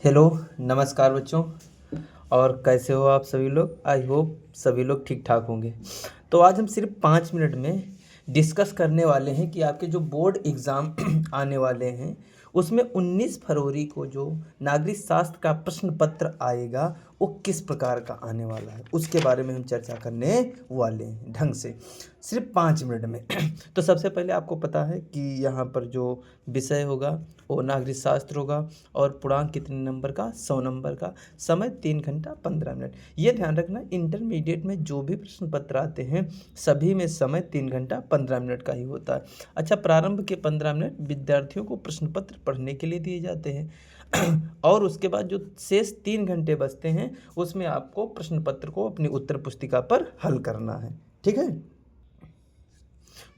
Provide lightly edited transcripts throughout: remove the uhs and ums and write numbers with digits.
Hello, नमस्कार बच्चों। और कैसे हो आप सभी लोग? आई होप सभी लोग ठीक ठाक होंगे। तो आज हम सिर्फ 5 मिनट में डिस्कस करने वाले हैं कि आपके जो बोर्ड एग्ज़ाम आने वाले हैं उसमें 19 फरवरी को जो नागरिक शास्त्र का प्रश्न पत्र आएगा वो किस प्रकार का आने वाला है, उसके बारे में हम चर्चा करने वाले हैं ढंग से, सिर्फ 5 मिनट में। तो सबसे पहले आपको पता है कि यहाँ पर जो विषय होगा वो नागरिक शास्त्र होगा और पूर्णांक कितने नंबर का? 100 नंबर का। समय 3 घंटा 15 मिनट। ये ध्यान रखना, इंटरमीडिएट में जो भी प्रश्न पत्र आते हैं सभी में समय 3 घंटा 15 मिनट का ही होता है। अच्छा, प्रारंभ के 15 मिनट विद्यार्थियों को प्रश्न पत्र पढ़ने के लिए दिए जाते हैं और उसके बाद जो शेष 3 घंटे बचते हैं उसमें आपको प्रश्न पत्र को अपनी उत्तर पुस्तिका पर हल करना है। ठीक है,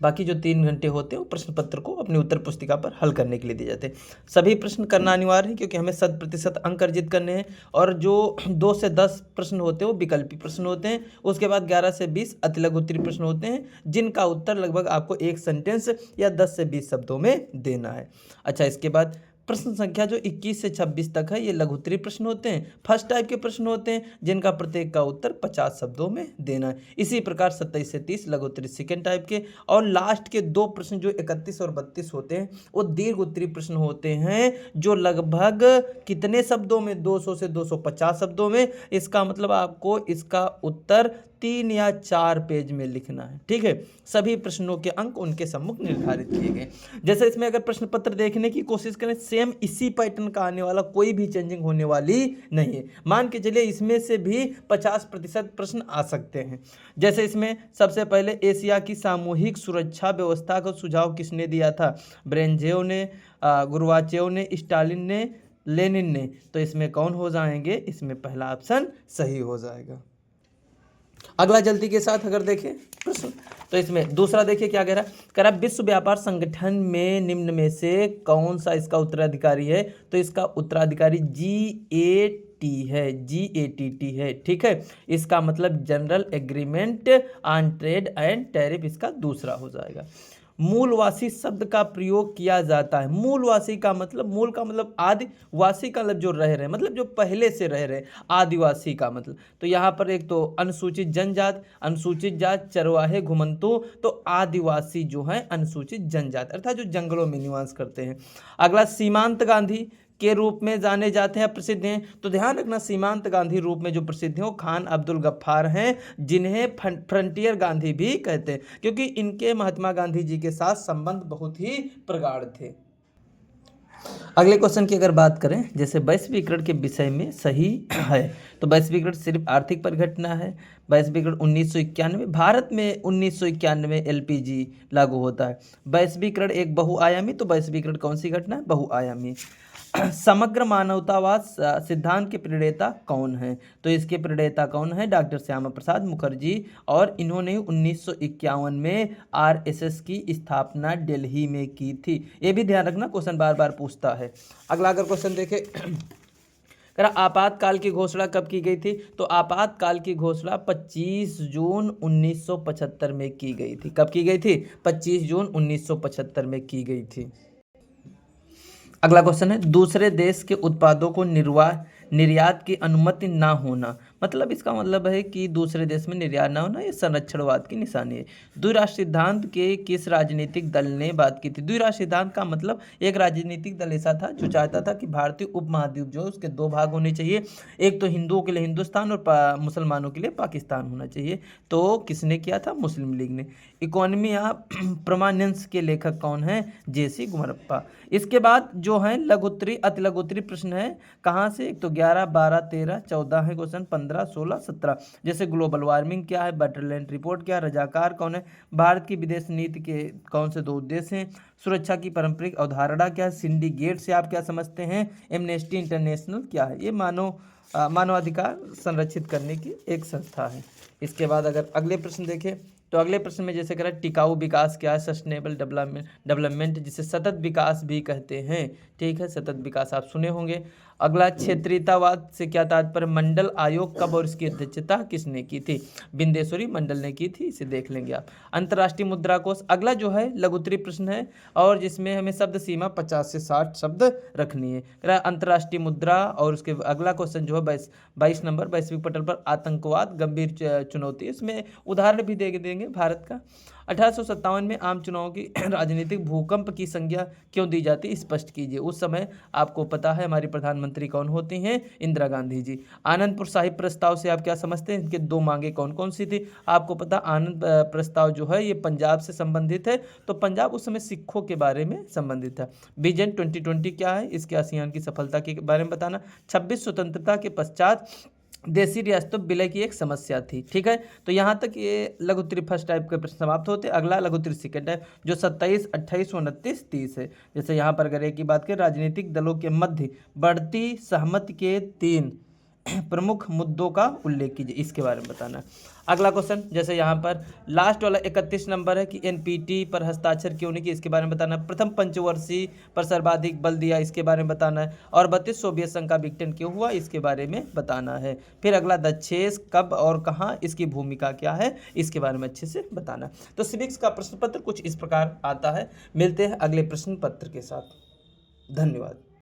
बाकी जो 3 घंटे होते हैं वो प्रश्न पत्र को अपनी उत्तर पुस्तिका पर हल करने के लिए दिए जाते हैं। सभी प्रश्न करना अनिवार्य है क्योंकि हमें 100% अंक अर्जित करने हैं। और जो 2 से 10 प्रश्न होते हैं वो विकल्पी प्रश्न होते हैं। उसके बाद 11 से 20 अतिलघु उत्तरीय प्रश्न होते हैं जिनका उत्तर लगभग आपको एक सेंटेंस या 10 से 20 शब्दों में देना है। अच्छा, इसके बाद प्रश्न संख्या जो 21 से 26 तक है ये लघु उत्तरीय प्रश्न होते हैं, फर्स्ट टाइप के प्रश्न होते हैं जिनका प्रत्येक का उत्तर 50 शब्दों में देना है। इसी प्रकार 27 से 30 लघु उत्तरीय सेकेंड टाइप के, और लास्ट के 2 प्रश्न जो 31 और 32 होते हैं वो दीर्घ उत्तरीय प्रश्न होते हैं जो लगभग कितने शब्दों में? 200 से 250 शब्दों में। इसका मतलब आपको इसका उत्तर 3 या 4 पेज में लिखना है। ठीक है, सभी प्रश्नों के अंक उनके सम्मुख निर्धारित किए गए। जैसे इसमें अगर प्रश्न पत्र देखने की कोशिश करें, सेम इसी पैटर्न का आने वाला, कोई भी चेंजिंग होने वाली नहीं है। मान के चलिए इसमें से भी 50% प्रश्न आ सकते हैं। जैसे इसमें सबसे पहले एशिया की सामूहिक सुरक्षा व्यवस्था का सुझाव किसने दिया था? ब्रेनजेव ने, गुर्बाचेव ने, स्टालिन ने, लेनिन ने। तो इसमें कौन हो जाएंगे? इसमें पहला ऑप्शन सही हो जाएगा। अगला जल्दी के साथ अगर देखें प्रश्न, तो इसमें दूसरा देखिए क्या कह रहा है। कह रहा विश्व व्यापार संगठन में निम्न में से कौन सा इसका उत्तराधिकारी है? तो इसका उत्तराधिकारी GATT है, GATT है। ठीक है, इसका मतलब general agreement on trade and tariff इसका दूसरा हो जाएगा। मूलवासी शब्द का प्रयोग किया जाता है। मूलवासी का मतलब, मूल का मतलब आदिवासी का मतलब जो रह रहे, मतलब जो पहले से रह रहे, आदिवासी का मतलब। तो यहाँ पर एक तो अनुसूचित जनजाति, अनुसूचित जाति, चरवाहे, घुमंतु। तो आदिवासी जो है अनुसूचित जनजाति अर्थात जो जंगलों में निवास करते हैं। अगला सीमांत गांधी के रूप में जाने जाते हैं, प्रसिद्ध हैं। तो ध्यान रखना, सीमांत गांधी रूप में जो प्रसिद्ध हैं वो खान अब्दुल गफ्फार हैं, जिन्हें फ्रंटियर गांधी भी कहते हैं क्योंकि इनके महात्मा गांधी जी के साथ संबंध बहुत ही प्रगाढ़ थे। अगले क्वेश्चन की अगर बात करें, जैसे वैश्वीकरण के विषय में सही है, तो वैश्वीकरण सिर्फ आर्थिक परिघटना है। वैश्वीकरण 1991, भारत में 1991 LPG लागू होता है। वैश्वीकरण एक बहुआयामी, तो वैश्वीकरण कौन सी घटना है? बहुआयामी। समग्र मानवतावाद सिद्धांत के प्रणेता कौन है? तो इसके प्रणेता कौन है? डॉक्टर श्यामा प्रसाद मुखर्जी, और इन्होंने 1951 में RSS की स्थापना दिल्ली में की थी। ये भी ध्यान रखना, क्वेश्चन बार बार पूछता है। अगला अगर क्वेश्चन देखे, आपातकाल की घोषणा कब की गई थी? तो आपातकाल की घोषणा 25 जून 1975 में की गई थी। कब की गई थी? 25 जून 1975 में की गई थी। अगला क्वेश्चन है, दूसरे देश के उत्पादों को निर्यात की अनुमति ना होना। मतलब इसका मतलब है कि दूसरे देश में निर्यात ना होना, ये संरक्षणवाद की निशानी है। द्विराष्ट्र सिद्धांत के किस राजनीतिक दल ने बात की थी? द्विराष्ट्र सिद्धांत का मतलब एक राजनीतिक दल ऐसा था जो चाहता था कि भारतीय उपमहाद्वीप जो है उसके 2 भाग होने चाहिए, एक तो हिंदुओं के लिए हिंदुस्तान और मुसलमानों के लिए पाकिस्तान होना चाहिए। तो किसने किया था? मुस्लिम लीग ने। इकोनॉमी ऑफ परमानेंस के लेखक कौन है? JC गुमरप्पा। इसके बाद जो है लघुत्तरी अतिलघुत्तरी प्रश्न है, कहाँ से? एक तो 11, 12, 13, 14 है क्वेश्चन, 15, 16, 17। जैसे ग्लोबल वार्मिंग क्या है? बटरलैंड रिपोर्ट क्या है? रजाकार कौन है? भारत की विदेश नीति के कौन से 2 उद्देश्य हैं? सुरक्षा की पारंपरिक अवधारणा क्या है? सिंडिकेट से आप क्या समझते हैं? एमनेस्टी इंटरनेशनल क्या है? ये मानवाधिकार संरक्षित करने की एक संस्था है। इसके बाद अगर अगले प्रश्न देखें, तो अगले प्रश्न में जैसे कह रहा है टिकाऊ विकास क्या है? सस्टेनेबल डेवलपमेंट, जिसे सतत विकास भी कहते हैं। ठीक है, सतत विकास आप सुने होंगे। अगला, क्षेत्रीयतावाद से क्या तात्पर्य? मंडल आयोग कब और इसकी अध्यक्षता किसने की थी? बिंदेश्वरी मंडल ने की थी, इसे देख लेंगे आप। अंतर्राष्ट्रीय मुद्रा कोष, अगला जो है लघु उत्तरीय प्रश्न है और जिसमें हमें शब्द सीमा 50 से 60 शब्द रखनी है। अंतर्राष्ट्रीय मुद्रा और उसके अगला क्वेश्चन जो है 22 नंबर, वैश्विक पटल पर आतंकवाद गंभीर चुनौती, इसमें उदाहरण भी दे देंगे भारत का। 1857 में आम चुनाव की राजनीतिक भूकंप की संज्ञा क्यों दी जाती, स्पष्ट कीजिए। उस समय आपको पता है हमारी प्रधानमंत्री कौन होती हैं? इंदिरा गांधी जी। आनंदपुर साहिब प्रस्ताव से आप क्या समझते हैं? इनके दो मांगे कौन कौन सी थी? आपको पता, आनंद प्रस्ताव जो है ये पंजाब से संबंधित है, तो पंजाब उस समय सिखों के बारे में संबंधित था। विजन 2020 क्या है? इसके आसियान की सफलता के बारे में बताना। 26 स्वतंत्रता के पश्चात देशी रियासतों विलय की एक समस्या थी। ठीक है, तो यहाँ तक ये लघु उत्तरीय फर्स्ट टाइप के प्रश्न समाप्त होते हैं। अगला लघु उत्तरीय सेकंड टाइप जो 27, 28, 29, 30 है। जैसे यहाँ पर अगर एक की बात करें, राजनीतिक दलों के मध्य बढ़ती सहमति के 3 प्रमुख मुद्दों का उल्लेख कीजिए, इसके बारे में बताना। अगला क्वेश्चन, जैसे यहाँ पर लास्ट वाला 31 नंबर है कि एनपीटी पर हस्ताक्षर क्यों नहीं किया, इसके बारे में बताना है। प्रथम पंचवर्षीय पर सर्वाधिक बल दिया, इसके बारे में बताना है। और 32 सोवियत संघ का विघटन क्यों हुआ, इसके बारे में बताना है। फिर अगला, दक्षेस कब और कहाँ, इसकी भूमिका क्या है, इसके बारे में अच्छे से बताना। तो सिविक्स का प्रश्न पत्र कुछ इस प्रकार आता है। मिलते हैं अगले प्रश्न पत्र के साथ। धन्यवाद।